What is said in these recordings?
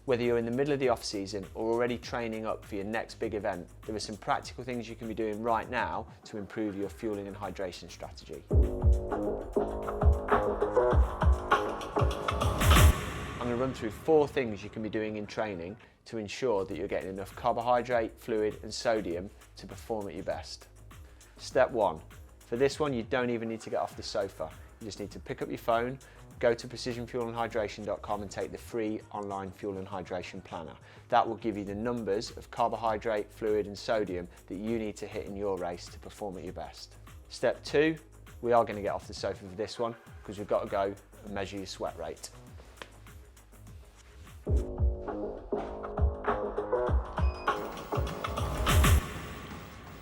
Whether you're in the middle of the off-season or already training up for your next big event, there are some practical things you can be doing right now to improve your fueling and hydration strategy. I'm going to run through 4 things you can be doing in training to ensure that you're getting enough carbohydrate, fluid and sodium to perform at your best. Step 1. For this one, you don't even need to get off the sofa. You just need to pick up your phone, go to precisionfuelandhydration.com and take the free online fuel and hydration planner. That will give you the numbers of carbohydrate, fluid and sodium that you need to hit in your race to perform at your best. Step 2, we are going to get off the sofa for this one because we've got to go and measure your sweat rate.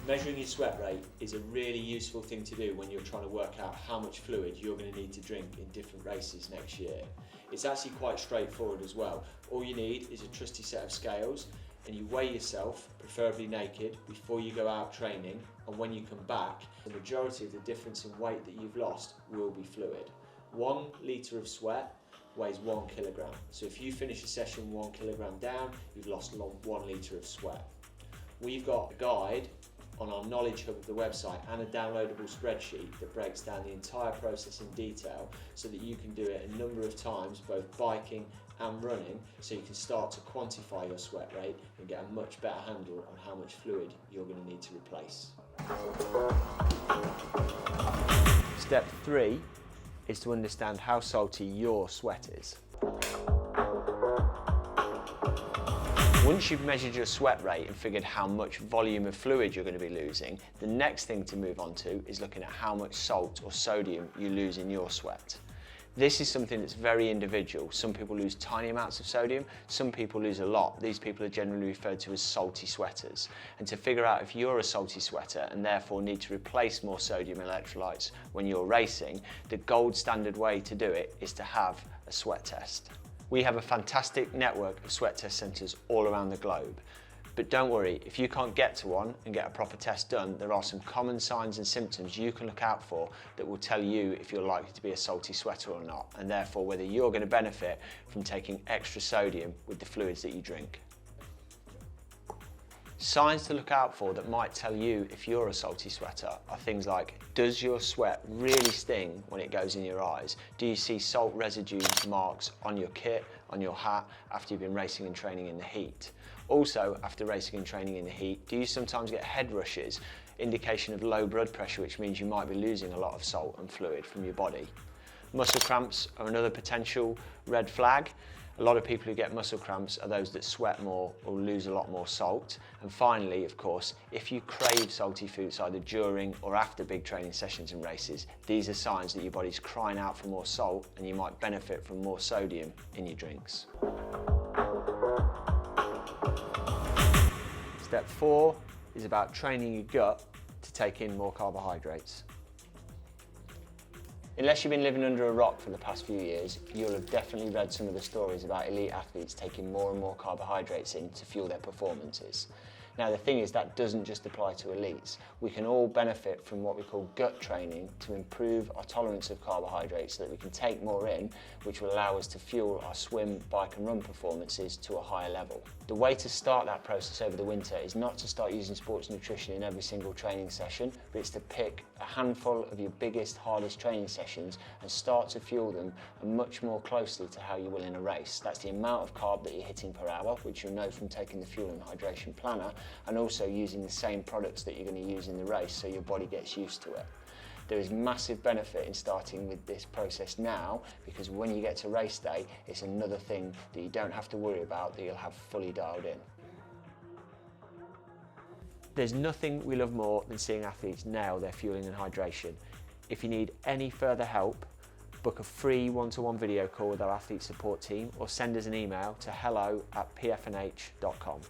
Measuring your sweat rate is a really useful thing to do when you're trying to work out how much fluid you're going to need to drink in different races next year. It's actually quite straightforward as well. All you need is a trusty set of scales and you weigh yourself, preferably naked, before you go out training, and when you come back, the majority of the difference in weight that you've lost will be fluid. 1 litre of sweat weighs 1 kilogram. So if you finish a session 1 kilogram down, you've lost 1 litre of sweat. We've got a guide on our Knowledge Hub of the website and a downloadable spreadsheet that breaks down the entire process in detail so that you can do it a number of times, both biking and running, so you can start to quantify your sweat rate and get a much better handle on how much fluid you're going to need to replace. Step 3 is to understand how salty your sweat is. Once you've measured your sweat rate and figured how much volume of fluid you're going to be losing, the next thing to move on to is looking at how much salt or sodium you lose in your sweat. This is something that's very individual. Some people lose tiny amounts of sodium, some people lose a lot. These people are generally referred to as salty sweaters. And to figure out if you're a salty sweater and therefore need to replace more sodium electrolytes when you're racing, the gold standard way to do it is to have a sweat test. We have a fantastic network of sweat test centres all around the globe. But don't worry, if you can't get to one and get a proper test done, there are some common signs and symptoms you can look out for that will tell you if you're likely to be a salty sweater or not, and therefore whether you're going to benefit from taking extra sodium with the fluids that you drink. Signs to look out for that might tell you if you're a salty sweater are things like, does your sweat really sting when it goes in your eyes? Do you see salt residue marks on your kit, on your hat, after you've been racing and training in the heat? Also, after racing and training in the heat, do you sometimes get head rushes, indication of low blood pressure, which means you might be losing a lot of salt and fluid from your body? Muscle cramps are another potential red flag. A lot of people who get muscle cramps are those that sweat more or lose a lot more salt. And finally, of course, if you crave salty foods either during or after big training sessions and races, these are signs that your body's crying out for more salt and you might benefit from more sodium in your drinks. Step 4 is about training your gut to take in more carbohydrates. Unless you've been living under a rock for the past few years, you'll have definitely read some of the stories about elite athletes taking more and more carbohydrates in to fuel their performances. Now the thing is, that doesn't just apply to elites. We can all benefit from what we call gut training to improve our tolerance of carbohydrates so that we can take more in, which will allow us to fuel our swim, bike and run performances to a higher level. The way to start that process over the winter is not to start using sports nutrition in every single training session, but it's to pick a handful of your biggest, hardest training sessions and start to fuel them much more closely to how you will in a race. That's the amount of carb that you're hitting per hour, which you'll know from taking the fuel and hydration planner, and also using the same products that you're going to use in the race so your body gets used to it. There is massive benefit in starting with this process now, because when you get to race day, it's another thing that you don't have to worry about, that you'll have fully dialed in. There's nothing we love more than seeing athletes nail their fueling and hydration. If you need any further help, book a free one-to-one video call with our athlete support team or send us an email to hello@pfnh.com.